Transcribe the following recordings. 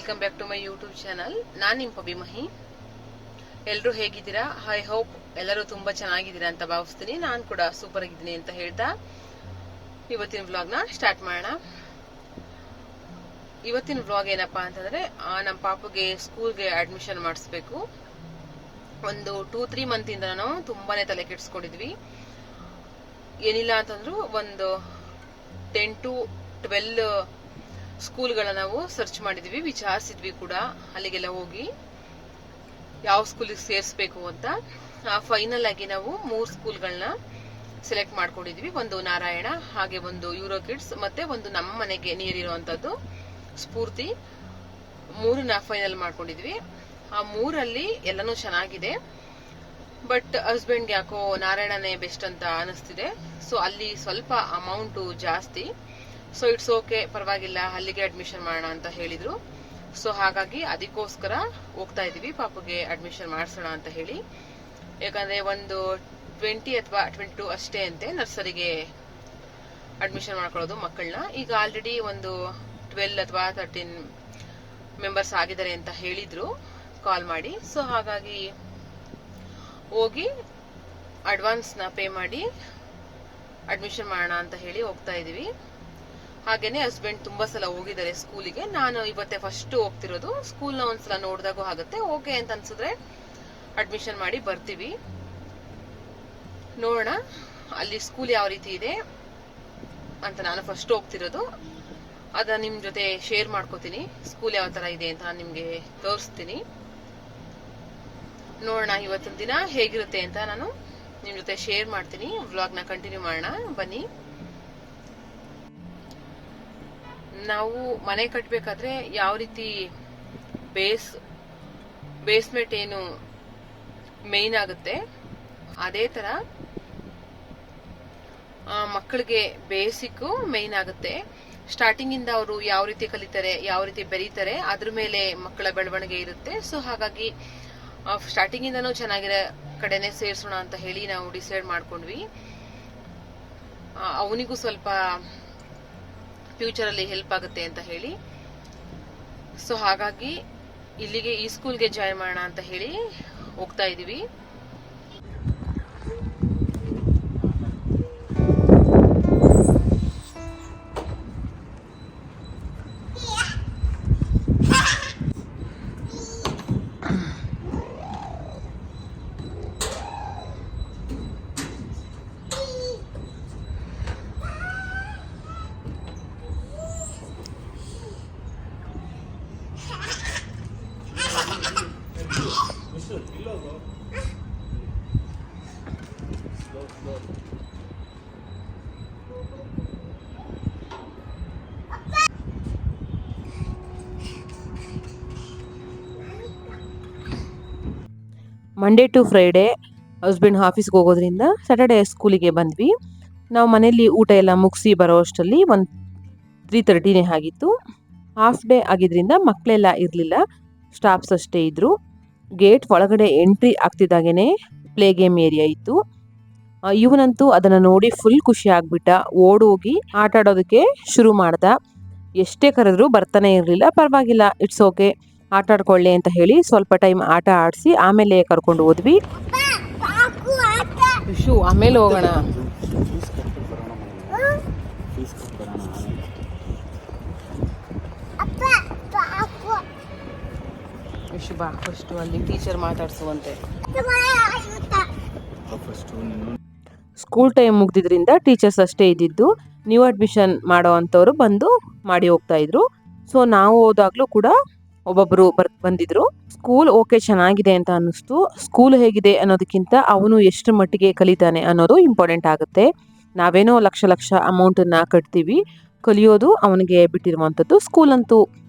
Welcome back to my YouTube channel. ನಾನು ನಿಮ್ಮ ಪಬಿ ಮಹಿ. ಎಲ್ಲರೂ ಹೇಗಿದ್ದೀರಾ? ಐ ಹೋಪ್ ಎಲ್ಲರೂ ತುಂಬಾ ಚೆನ್ನಾಗಿದ್ದೀರಾ ಅಂತ ಭಾವಿಸ್ತೀನಿ. ನಾನು ಕೂಡ ಸೂಪರ್ ಆಗಿದ್ದೀನಿ ಅಂತ ಹೇಳ್ತಾ ಇವತ್ತಿನ ವ್ಲಾಗ್ನ ಸ್ಟಾರ್ಟ್ ಮಾಡೋಣ. ಇವತ್ತಿನ ವ್ಲಾಗ್ ಏನಪ್ಪಾ ಅಂತಂದ್ರೆ, ನಮ್ಮ ಪಾಪುಗೆ ಸ್ಕೂಲ್ಗೆ ಅಡ್ಮಿಷನ್ ಮಾಡಿಸ್ಬೇಕು. ಒಂದು 2-3 ಮಂತಿಂದ ನಾವು ತುಂಬಾನೇ ತಲೆ ಕೆಡಿಸ್ಕೊಂಡಿದ್ವಿ. ಏನಿಲ್ಲ ಅಂತಂದ್ರು ಒಂದು 10 to 12 ಸ್ಕೂಲ್ಗಳನ್ನ ನಾವು ಸರ್ಚ್ ಮಾಡಿದ್ವಿ, ವಿಚಾರಿಸಿದ್ವಿ ಕೂಡ. ಅಲ್ಲಿಗೆಲ್ಲ ಹೋಗಿ ಯಾವ ಸ್ಕೂಲಿಗೆ ಸೇರಿಸ್ಬೇಕು ಅಂತ ಫೈನಲ್ ಆಗಿ ನಾವು 3 ಸ್ಕೂಲ್ಗಳನ್ನ ಸೆಲೆಕ್ಟ್ ಮಾಡ್ಕೊಂಡಿದ್ವಿ. ಒಂದು ನಾರಾಯಣ, ಹಾಗೆ ಒಂದು ಯೂರೋ ಕಿಡ್ಸ್, ಮತ್ತೆ ಒಂದು ನಮ್ಮ ಮನೆಗೆ ನಿಯರ್ ಇರುವಂತದ್ದು ಸ್ಫೂರ್ತಿ. 3ನ ಫೈನಲ್ ಮಾಡ್ಕೊಂಡಿದ್ವಿ. ಆ 3ಅಲ್ಲಿ ಎಲ್ಲನೂ ಚೆನ್ನಾಗಿದೆ, ಬಟ್ ಹಸ್ಬೆಂಡ್ಗೆ ಯಾಕೋ ನಾರಾಯಣನೇ ಬೆಸ್ಟ್ ಅಂತ ಅನಿಸ್ತಿದೆ. ಸೊ ಅಲ್ಲಿ ಸ್ವಲ್ಪ ಅಮೌಂಟು ಜಾಸ್ತಿ. ಸೊ ಇಟ್ಸ್ ಓಕೆ, ಪರವಾಗಿಲ್ಲ, ಅಲ್ಲಿಗೆ ಅಡ್ಮಿಷನ್ ಮಾಡೋಣ ಅಂತ ಹೇಳಿದ್ರು. ಸೊ ಹಾಗಾಗಿ ಅದಕ್ಕೋಸ್ಕರ ಹೋಗ್ತಾ ಇದೀವಿ, ಪಾಪುಗೆ ಅಡ್ಮಿಷನ್ ಮಾಡಿಸೋಣ ಅಂತ ಹೇಳಿ. ಯಾಕಂದ್ರೆ ಒಂದು 20 ಅಥವಾ 22 ಅಷ್ಟೇ ಅಂತೆ ನರ್ಸರಿಗೆ ಅಡ್ಮಿಷನ್ ಮಾಡ್ಕೊಳ್ಳೋದು ಮಕ್ಕಳನ್ನ. ಈಗ ಆಲ್ರೆಡಿ ಒಂದು 12 ಅಥವಾ 13 ಮೆಂಬರ್ಸ್ ಆಗಿದ್ದಾರೆ ಅಂತ ಹೇಳಿದ್ರು ಕಾಲ್ ಮಾಡಿ. ಸೊ ಹಾಗಾಗಿ ಹೋಗಿ ಅಡ್ವಾನ್ಸ್ನ ಪೇ ಮಾಡಿ ಅಡ್ಮಿಷನ್ ಮಾಡೋಣ ಅಂತ ಹೇಳಿ ಹೋಗ್ತಾ ಇದೀವಿ. ಹಾಗೇನೆ ಹಸ್ಬೆಂಡ್ ತುಂಬಾ ಸಲ ಹೋಗಿದ್ದಾರೆ ಸ್ಕೂಲಿಗೆ. ನಾನು ಇವತ್ತೇ ಫಸ್ಟ್ ಹೋಗ್ತಿರೋದು. ಸ್ಕೂಲ್ನ ಒಂದ್ಸಲ ನೋಡಿದಾಗೂ ಆಗುತ್ತೆ, ಓಕೆ ಅಂತ ಅನ್ಸಿದ್ರೆ ಅಡ್ಮಿಷನ್ ಮಾಡಿ ಬರ್ತೀವಿ. ನೋಡೋಣ ಅಲ್ಲಿ ಸ್ಕೂಲ್ ಯಾವ ರೀತಿ ಇದೆ ಅಂತ. ನಾನು ಫಸ್ಟ್ ಹೋಗ್ತಿರೋದು, ಅದ ನಿಮ್ ಜೊತೆ ಶೇರ್ ಮಾಡ್ಕೋತೀನಿ. ಸ್ಕೂಲ್ ಯಾವ ತರ ಇದೆ ಅಂತ ನಿಮ್ಗೆ ತೋರಿಸ್ತೀನಿ. ನೋಡೋಣ ಇವತ್ತಿನ ದಿನ ಹೇಗಿರುತ್ತೆ ಅಂತ ನಾನು ನಿಮ್ ಜೊತೆ ಶೇರ್ ಮಾಡ್ತೀನಿ. ವ್ಲಾಗ್ನ ಕಂಟಿನ್ಯೂ ಮಾಡೋಣ ಬನ್ನಿ. ನಾವು ಮನೆ ಕಟ್ಟಬೇಕಾದ್ರೆ ಯಾವ ರೀತಿ ಬೇಸ್ಮೆಂಟ್ ಏನು ಮೇನ್ ಆಗುತ್ತೆ, ಅದೇ ತರ ಮಕ್ಕಳಿಗೆ ಬೇಸಿಕ್ ಮೇನ್ ಆಗುತ್ತೆ. ಸ್ಟಾರ್ಟಿಂಗ್ ಇಂದ ಅವರು ಯಾವ ರೀತಿ ಕಲಿತಾರೆ, ಯಾವ ರೀತಿ ಬೆರೀತಾರೆ, ಅದ್ರ ಮೇಲೆ ಮಕ್ಕಳ ಬೆಳವಣಿಗೆ ಇರುತ್ತೆ. ಸೊ ಹಾಗಾಗಿ ಸ್ಟಾರ್ಟಿಂಗ್ ಇಂದನೂ ಚೆನ್ನಾಗಿರೋ ಕಡೆನೆ ಸೇರ್ಸೋಣ ಅಂತ ಹೇಳಿ ನಾವು ಡಿಸೈಡ್ ಮಾಡ್ಕೊಂಡ್ವಿ. ಅವನಿಗೂ ಸ್ವಲ್ಪ ಫ್ಯೂಚರ್ ಅಲ್ಲಿ ಹೆಲ್ಪ್ ಆಗುತ್ತೆ ಅಂತ ಹೇಳಿ. ಸೊ ಹಾಗಾಗಿ ಇಲ್ಲಿಗೆ ಈ ಸ್ಕೂಲ್ಗೆ ಜಾಯಿನ್ ಮಾಡೋಣ ಅಂತ ಹೇಳಿ ಹೋಗ್ತಾ ಇದೀವಿ. ಮಂಡೇ ಟು ಫ್ರೈಡೇ ಹಸ್ಬೆಂಡ್ ಆಫೀಸ್ಗೆ ಹೋಗೋದ್ರಿಂದ ಸ್ಯಾಟರ್ಡೇ ಸ್ಕೂಲಿಗೆ ಬಂದ್ವಿ. ನಾವು ಮನೇಲಿ ಊಟ ಎಲ್ಲ ಮುಗಿಸಿ ಬರೋ ಅಷ್ಟರಲ್ಲಿ ಒಂದು 3:30 ಆಗಿತ್ತು. ಹಾಫ್ ಡೇ ಆಗಿದ್ರಿಂದ ಮಕ್ಕಳೆಲ್ಲ ಇರಲಿಲ್ಲ, ಸ್ಟಾಫ್ಸ್ ಅಷ್ಟೇ ಇದ್ರು. ಗೇಟ್ ಒಳಗಡೆ ಎಂಟ್ರಿ ಆಗ್ತಿದ್ದಾಗೇನೆ ಪ್ಲೇ ಗೇಮ್ ಏರಿಯಾ ಇತ್ತು. ಇವನಂತೂ ಅದನ್ನ ನೋಡಿ ಫುಲ್ ಖುಷಿ ಆಗ್ಬಿಟ್ಟ. ಓಡೋಗಿ ಆಟ ಆಡೋದಕ್ಕೆ ಶುರು ಮಾಡ್ದ. ಎಷ್ಟೇ ಕರೆದ್ರು ಬರ್ತಾನೆ ಇರಲಿಲ್ಲ. ಪರವಾಗಿಲ್ಲ, ಇಟ್ಸ್ ಓಕೆ, ಆಟ ಆಡ್ಕೊಳ್ಳಿ ಅಂತ ಹೇಳಿ ಸ್ವಲ್ಪ ಟೈಮ್ ಆಟ ಆಡಿಸಿ ಆಮೇಲೆ ಕರ್ಕೊಂಡು ಹೋದ್ವಿ. ಆಮೇಲೆ ಹೋಗೋಣ. ಬಾ ಫಸ್ಟ್ ಅಲ್ಲಿ ಟೀಚರ್ ಮಾತಾಡ್ಸುವಂತೆ. ಸ್ಕೂಲ್ ಟೈಮ್ ಮುಗ್ದಿದ್ರಿಂದ ಟೀಚರ್ಸ್ ಅಷ್ಟೇ ಇದ್ದಿದ್ದು. ನ್ಯೂ ಅಡ್ಮಿಷನ್ ಮಾಡೋ ಅಂಥವ್ರು ಬಂದು ಮಾಡಿ ಹೋಗ್ತಾ ಇದ್ರು. ಸೊ ನಾವು ಹೋದಾಗ್ಲೂ ಕೂಡ ಒಬ್ಬೊಬ್ರು ಬಂದಿದ್ರು. ಸ್ಕೂಲ್ ಓಕೆ ಚೆನ್ನಾಗಿದೆ ಅಂತ ಅನ್ನಿಸ್ತು. ಸ್ಕೂಲ್ ಹೇಗಿದೆ ಅನ್ನೋದಕ್ಕಿಂತ ಅವನು ಎಷ್ಟು ಮಟ್ಟಿಗೆ ಕಲಿತಾನೆ ಅನ್ನೋದು ಇಂಪಾರ್ಟೆಂಟ್ ಆಗುತ್ತೆ. ನಾವೇನೋ ಲಕ್ಷ ಅಮೌಂಟನ್ನ ಕಟ್ತೀವಿ, ಕಲಿಯೋದು ಅವನಿಗೆ ಬಿಟ್ಟಿರುವಂಥದ್ದು. ಸ್ಕೂಲ್ ಅಂತೂ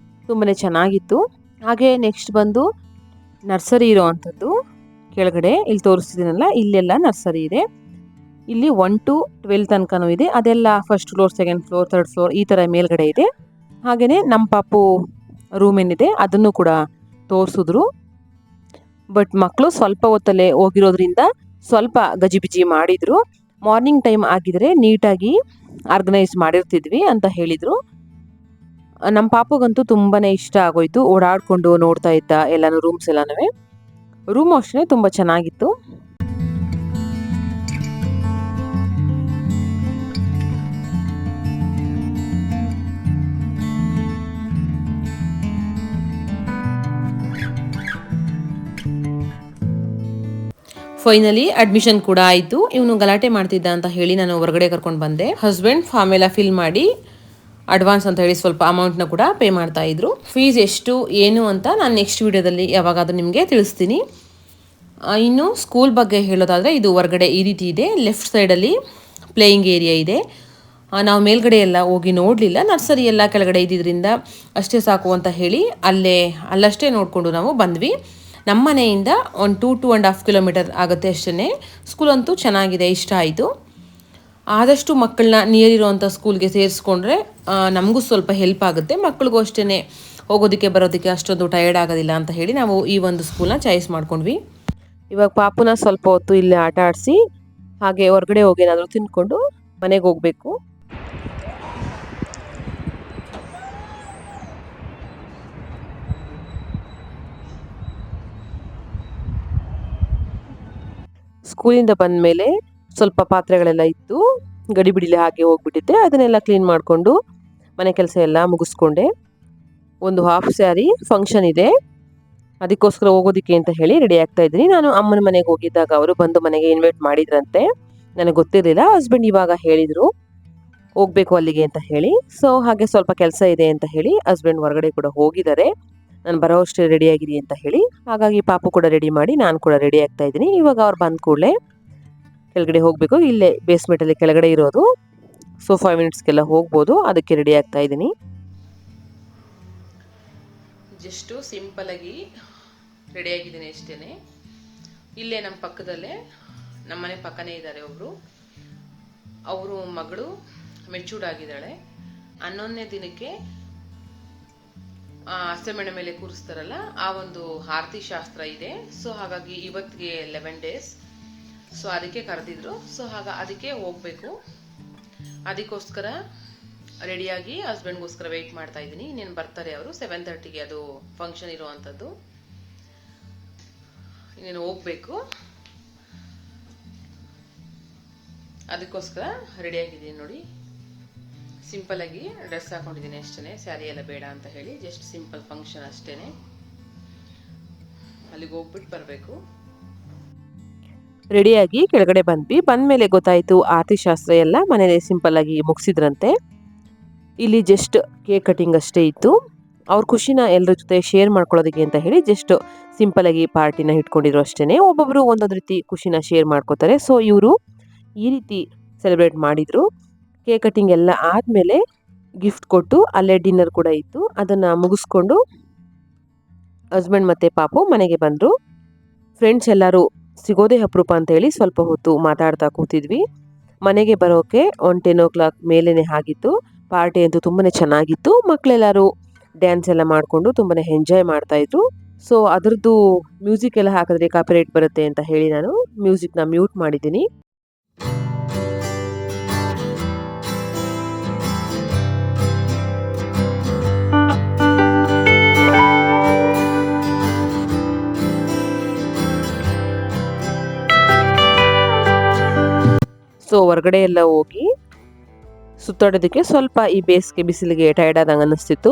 ತುಂಬಾನೇ ಚೆನ್ನಾಗಿತ್ತು. ಹಾಗೆ ನೆಕ್ಸ್ಟ್ ಬಂದು ನರ್ಸರಿ ಇರೋ ಅಂಥದ್ದು ಕೆಳಗಡೆ ಇಲ್ಲಿ ತೋರಿಸ್ತಿದ್ದೀನಲ್ಲ, ಇಲ್ಲೆಲ್ಲ ನರ್ಸರಿ ಇದೆ. ಇಲ್ಲಿ 1 to 12 ತನಕನೂ ಇದೆ. ಅದೆಲ್ಲ first floor, second floor, third floor ಈ ತರ ಮೇಲ್ಗಡೆ ಇದೆ. ಹಾಗೇನೆ ನಮ್ಮ ಪಾಪು ರೂಮ್ ಏನಿದೆ ಅದನ್ನು ಕೂಡ ತೋರಿಸಿದ್ರು. ಬಟ್ ಮಕ್ಕಳು ಸ್ವಲ್ಪ ಹೊತ್ತಲ್ಲೇ ಹೋಗಿರೋದ್ರಿಂದ ಸ್ವಲ್ಪ ಗಜಿಬಿಜಿ ಮಾಡಿದ್ರು. ಮಾರ್ನಿಂಗ್ ಟೈಮ್ ಆಗಿದ್ರೆ ನೀಟಾಗಿ ಆರ್ಗನೈಸ್ ಮಾಡಿರ್ತಿದ್ವಿ ಅಂತ ಹೇಳಿದ್ರು. ನಮ್ಮ ಪಾಪಗಂತೂ ತುಂಬಾ ಇಷ್ಟ ಆಗೋಯ್ತು. ಓಡಾಡಿಕೊಂಡು ನೋಡ್ತಾ ಇದ್ದ ಎಲ್ಲಾನು ರೂಮ್ಸ್ ಎಲ್ಲನೂ. ರೂಮ್ ಅಷ್ಟೇ ತುಂಬ ಚೆನ್ನಾಗಿತ್ತು. ಫೈನಲಿ ಅಡ್ಮಿಷನ್ ಕೂಡ ಆಯಿತು. ಇವನು ಗಲಾಟೆ ಮಾಡ್ತಿದ್ದ ಅಂತ ಹೇಳಿ ನಾನು ಹೊರಗಡೆ ಕರ್ಕೊಂಡು ಬಂದೆ. ಹಸ್ಬೆಂಡ್ ಫಾರ್ಮ್ ಎಲ್ಲ ಫಿಲ್ ಮಾಡಿ ಅಡ್ವಾನ್ಸ್ ಅಂತ ಹೇಳಿ ಸ್ವಲ್ಪ ಅಮೌಂಟ್ನ ಕೂಡ ಪೇ ಮಾಡ್ತಾ ಇದ್ರು. ಫೀಸ್ ಎಷ್ಟು ಏನು ಅಂತ ನಾನು ನೆಕ್ಸ್ಟ್ ವಿಡಿಯೋದಲ್ಲಿ ಯಾವಾಗಾದರೂ ನಿಮಗೆ ತಿಳಿಸ್ತೀನಿ. ಇನ್ನು ಸ್ಕೂಲ್ ಬಗ್ಗೆ ಹೇಳೋದಾದರೆ ಇದು ಹೊರಗಡೆ ಈ ರೀತಿ ಇದೆ. ಲೆಫ್ಟ್ ಸೈಡಲ್ಲಿ ಪ್ಲೇಯಿಂಗ್ ಏರಿಯಾ ಇದೆ. ನಾವು ಮೇಲ್ಗಡೆ ಎಲ್ಲ ಹೋಗಿ ನೋಡಲಿಲ್ಲ, ನರ್ಸರಿ ಎಲ್ಲ ಕೆಳಗಡೆ ಇದ್ದಿದ್ದರಿಂದ ಅಷ್ಟೇ ಸಾಕು ಅಂತ ಹೇಳಿ ಅಲ್ಲಷ್ಟೇ ನೋಡಿಕೊಂಡು ನಾವು ಬಂದ್ವಿ. ನಮ್ಮ ಮನೆಯಿಂದ ಒಂದು 2.5 ಕಿಲೋಮೀಟರ್ ಆಗುತ್ತೆ ಅಷ್ಟೇ. ಸ್ಕೂಲ್ ಅಂತೂ ಚೆನ್ನಾಗಿದೆ, ಇಷ್ಟ ಆಯಿತು. ಆದಷ್ಟು ಮಕ್ಕಳನ್ನ ನಿಯರ್ ಇರೋವಂಥ ಸ್ಕೂಲ್ಗೆ ಸೇರಿಸ್ಕೊಂಡ್ರೆ ನಮಗೂ ಸ್ವಲ್ಪ ಹೆಲ್ಪ್ ಆಗುತ್ತೆ, ಮಕ್ಕಳಿಗೂ ಅಷ್ಟೇ ಹೋಗೋದಕ್ಕೆ ಬರೋದಕ್ಕೆ ಅಷ್ಟೊಂದು ಟಯರ್ಡ್ ಆಗೋದಿಲ್ಲ ಅಂತ ಹೇಳಿ ನಾವು ಈ ಒಂದು ಸ್ಕೂಲ್ನ ಚಾಯ್ಸ್ ಮಾಡ್ಕೊಂಡ್ವಿ. ಇವಾಗ ಪಾಪುನ ಸ್ವಲ್ಪ ಹೊತ್ತು ಇಲ್ಲೇ ಆಟ ಆಡಿಸಿ ಹಾಗೆ ಹೊರಗಡೆ ಹೋಗಿ ಏನಾದರೂ ತಿಂದ್ಕೊಂಡು ಮನೆಗೆ ಹೋಗಬೇಕು. ಸ್ಕೂಲಿಂದ ಬಂದ ಮೇಲೆ ಸ್ವಲ್ಪ ಪಾತ್ರೆಗಳೆಲ್ಲ ಇತ್ತು, ಗಡಿಬಿಡಿಲಿ ಹಾಗೆ ಹೋಗ್ಬಿಟ್ಟಿದ್ದೆ. ಅದನ್ನೆಲ್ಲ ಕ್ಲೀನ್ ಮಾಡಿಕೊಂಡು ಮನೆ ಕೆಲಸ ಎಲ್ಲ ಮುಗಿಸ್ಕೊಂಡೆ. ಒಂದು ಹಾಫ್ ಸ್ಯಾರಿ ಫಂಕ್ಷನ್ ಇದೆ, ಅದಕ್ಕೋಸ್ಕರ ಹೋಗೋದಕ್ಕೆ ಅಂತ ಹೇಳಿ ರೆಡಿ ಆಗ್ತಾ ಇದ್ದೀನಿ. ನಾನು ಅಮ್ಮನ ಮನೆಗೆ ಹೋಗಿದ್ದಾಗ ಅವರು ಬಂದು ಮನೆಗೆ ಇನ್ವೈಟ್ ಮಾಡಿದ್ರಂತೆ, ನನಗೆ ಗೊತ್ತಿರಲಿಲ್ಲ. ಹಸ್ಬೆಂಡ್ ಇವಾಗ ಹೇಳಿದರು ಹೋಗಬೇಕು ಅಲ್ಲಿಗೆ ಅಂತ ಹೇಳಿ. ಸೊ ಹಾಗೆ ಸ್ವಲ್ಪ ಕೆಲಸ ಇದೆ ಅಂತ ಹೇಳಿ ಹಸ್ಬೆಂಡ್ ಹೊರಗಡೆ ಕೂಡ ಹೋಗಿದ್ದಾರೆ. ನಾನು ಬರೋ ಅಷ್ಟೇ ರೆಡಿ ಆಗಿರಿ ಅಂತ ಹೇಳಿ. ಹಾಗಾಗಿ ಪಾಪು ಕೂಡ ರೆಡಿ ಮಾಡಿ ನಾನು ಕೂಡ ರೆಡಿ ಆಗ್ತಾ ಇದ್ದೀನಿ. ಇವಾಗ ಅವ್ರು ಬಂದ ಕೂಡಲೇ ಕೆಳಗಡೆ ಹೋಗಬೇಕು. ಇಲ್ಲೇ ಬೇಸ್ಮೆಂಟಲ್ಲಿ ಕೆಳಗಡೆ ಇರೋದು. ಸೊ 5 ಮಿನಿಟ್ಸ್ಗೆಲ್ಲ ಹೋಗ್ಬೋದು, ಅದಕ್ಕೆ ರೆಡಿ ಆಗ್ತಾ ಇದ್ದೀನಿ. ಜಸ್ಟು ಸಿಂಪಲಾಗಿ ರೆಡಿ ಆಗಿದ್ದೀನಿ ಅಷ್ಟೇ. ಇಲ್ಲೇ ನಮ್ಮ ಪಕ್ಕದಲ್ಲೇ ನಮ್ಮನೆ ಪಕ್ಕನೇ ಇದ್ದಾರೆ ಒಬ್ಬರು, ಅವರು ಮಗಳು ಮೆಚೂರ್ಡ್ ಆಗಿದ್ದಾಳೆ. 11ನೇ ದಿನಕ್ಕೆ ಹಸೆಮಣೆ ಮೇಲೆ ಕೂರಿಸ್ತಾರಲ್ಲ, ಆ ಒಂದು ಆರತಿ ಶಾಸ್ತ್ರ ಇದೆ. ಸೊ ಹಾಗಾಗಿ ಇವತ್ತಿಗೆ 11 days. ಸೊ ಅದಕ್ಕೆ ಕರೆದಿದ್ರು. ಸೊ ಅದಕ್ಕೆ ಹೋಗ್ಬೇಕು. ಅದಕ್ಕೋಸ್ಕರ ರೆಡಿಯಾಗಿ ಹಸ್ಬೆಂಡ್ಗೋಸ್ಕರ ವೆಯ್ಟ್ ಮಾಡ್ತಾ ಇದ್ದೀನಿ. ಇನ್ನೇನು ಬರ್ತಾರೆ ಅವರು 7:30ಗೆ ಅದು ಫಂಕ್ಷನ್ ಇರುವಂಥದ್ದು. ಇನ್ನೇನು ಹೋಗ್ಬೇಕು, ಅದಕ್ಕೋಸ್ಕರ ರೆಡಿಯಾಗಿದ್ದೀನಿ ನೋಡಿ. ಸಿಂಪಲಾಗಿ ಡ್ರೆಸ್ ಹಾಕೊಂಡಿದ್ದೀನಿ ಅಷ್ಟೇ, ಸ್ಯಾರಿ ಎಲ್ಲ ಬೇಡ ಅಂತ ಹೇಳಿ. ಜಸ್ಟ್ ಸಿಂಪಲ್ ಫಂಕ್ಷನ್ ಅಷ್ಟೇ. ಅಲ್ಲಿಗೆ ಹೋಗ್ಬಿಟ್ಟು ಬರಬೇಕು. ರೆಡಿಯಾಗಿ ಕೆಳಗಡೆ ಬಂದ್ವಿ. ಬಂದಮೇಲೆ ಗೊತ್ತಾಯಿತು ಆರತಿ ಶಾಸ್ತ್ರ ಎಲ್ಲ ಮನೇಲಿ ಸಿಂಪಲ್ಲಾಗಿ ಮುಗಿಸಿದ್ರಂತೆ. ಇಲ್ಲಿ ಜಸ್ಟ್ ಕೇಕ್ ಕಟಿಂಗ್ ಅಷ್ಟೇ ಇತ್ತು. ಅವ್ರ ಖುಷಿನ ಎಲ್ಲರ ಜೊತೆ ಶೇರ್ ಮಾಡ್ಕೊಳ್ಳೋದಕ್ಕೆ ಅಂತ ಹೇಳಿ ಜಸ್ಟ್ ಸಿಂಪಲಾಗಿ ಪಾರ್ಟಿನ ಇಟ್ಕೊಂಡಿದ್ರು ಅಷ್ಟೇ. ಒಬ್ಬೊಬ್ಬರು ಒಂದೊಂದು ರೀತಿ ಖುಷಿನ ಶೇರ್ ಮಾಡ್ಕೋತಾರೆ. ಸೊ ಇವರು ಈ ರೀತಿ ಸೆಲೆಬ್ರೇಟ್ ಮಾಡಿದರು. ಕೇಕ್ ಕಟಿಂಗ್ ಎಲ್ಲ ಆದಮೇಲೆ ಗಿಫ್ಟ್ ಕೊಟ್ಟು ಅಲ್ಲೇ ಡಿನ್ನರ್ ಕೂಡ ಇತ್ತು. ಅದನ್ನು ಮುಗಿಸ್ಕೊಂಡು ಹಸ್ಬೆಂಡ್ ಮತ್ತು ಪಾಪು ಮನೆಗೆ ಬಂದರು. ಫ್ರೆಂಡ್ಸ್ ಎಲ್ಲರೂ ಸಿಗೋದೇ ಅಪರೂಪ ಅಂತ ಹೇಳಿ ಸ್ವಲ್ಪ ಹೊತ್ತು ಮಾತಾಡ್ತಾ ಕೂತಿದ್ವಿ. ಮನೆಗೆ ಬರೋಕ್ಕೆ ಒಂದು 10 o'clock ಮೇಲೇ ಆಗಿತ್ತು. ಪಾರ್ಟಿ ಅಂತೂ ತುಂಬಾ ಚೆನ್ನಾಗಿತ್ತು. ಮಕ್ಕಳೆಲ್ಲರೂ ಡ್ಯಾನ್ಸ್ ಎಲ್ಲ ಮಾಡಿಕೊಂಡು ತುಂಬಾ ಎಂಜಾಯ್ ಮಾಡ್ತಾಯಿದ್ರು. ಸೊ ಅದರದ್ದು ಮ್ಯೂಸಿಕ್ ಎಲ್ಲ ಹಾಕಿದ್ರೆ ಕಾಪಿರೈಟ್ ಬರುತ್ತೆ ಅಂತ ಹೇಳಿ ನಾನು ಮ್ಯೂಸಿಕ್ನ ಮ್ಯೂಟ್ ಮಾಡಿದ್ದೀನಿ. ಸೊ ಹೊರಗಡೆ ಎಲ್ಲ ಹೋಗಿ ಸುತ್ತಾಡೋದಕ್ಕೆ ಸ್ವಲ್ಪ ಈ ಬೇಸಿಗೆ ಬಿಸಿಲಿಗೆ ಟಯರ್ಡ್ ಆದಂಗೆ ಅನ್ನಿಸ್ತಿತ್ತು.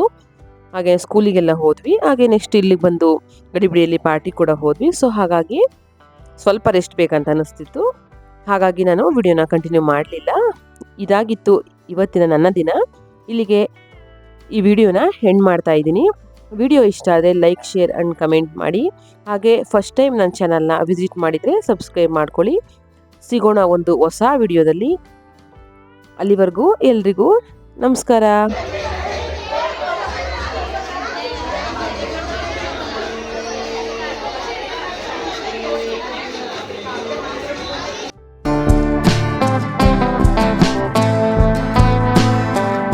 ಹಾಗೆ ಸ್ಕೂಲಿಗೆಲ್ಲ ಹೋದ್ವಿ. ಹಾಗೆ ನೆಕ್ಸ್ಟ್ ಇಲ್ಲಿಗೆ ಬಂದು ಗಡಿಬಿಡಿಯಲ್ಲಿ ಪಾರ್ಟಿ ಕೂಡ ಹೋದ್ವಿ. ಸೊ ಹಾಗಾಗಿ ಸ್ವಲ್ಪ ರೆಸ್ಟ್ ಬೇಕಂತ ಅನ್ನಿಸ್ತಿತ್ತು. ಹಾಗಾಗಿ ನಾನು ವಿಡಿಯೋನ ಕಂಟಿನ್ಯೂ ಮಾಡಲಿಲ್ಲ. ಇದಾಗಿತ್ತು ಇವತ್ತಿನ ನನ್ನ ದಿನ. ಇಲ್ಲಿಗೆ ಈ ವಿಡಿಯೋನ ಎಂಡ್ ಮಾಡ್ತಾ ಇದ್ದೀನಿ. ವಿಡಿಯೋ ಇಷ್ಟ ಆದರೆ ಲೈಕ್, ಶೇರ್ ಆ್ಯಂಡ್ ಕಮೆಂಟ್ ಮಾಡಿ. ಹಾಗೆ ಫಸ್ಟ್ ಟೈಮ್ ನನ್ನ ಚಾನಲ್ನ ವಿಸಿಟ್ ಮಾಡಿದರೆ ಸಬ್ಸ್ಕ್ರೈಬ್ ಮಾಡ್ಕೊಳ್ಳಿ. ಸಿಗೋಣ ಒಂದು ಹೊಸ ವಿಡಿಯೋದಲ್ಲಿ. ಅಲ್ಲಿವರೆಗೂ ಎಲ್ರಿಗೂ ನಮಸ್ಕಾರ.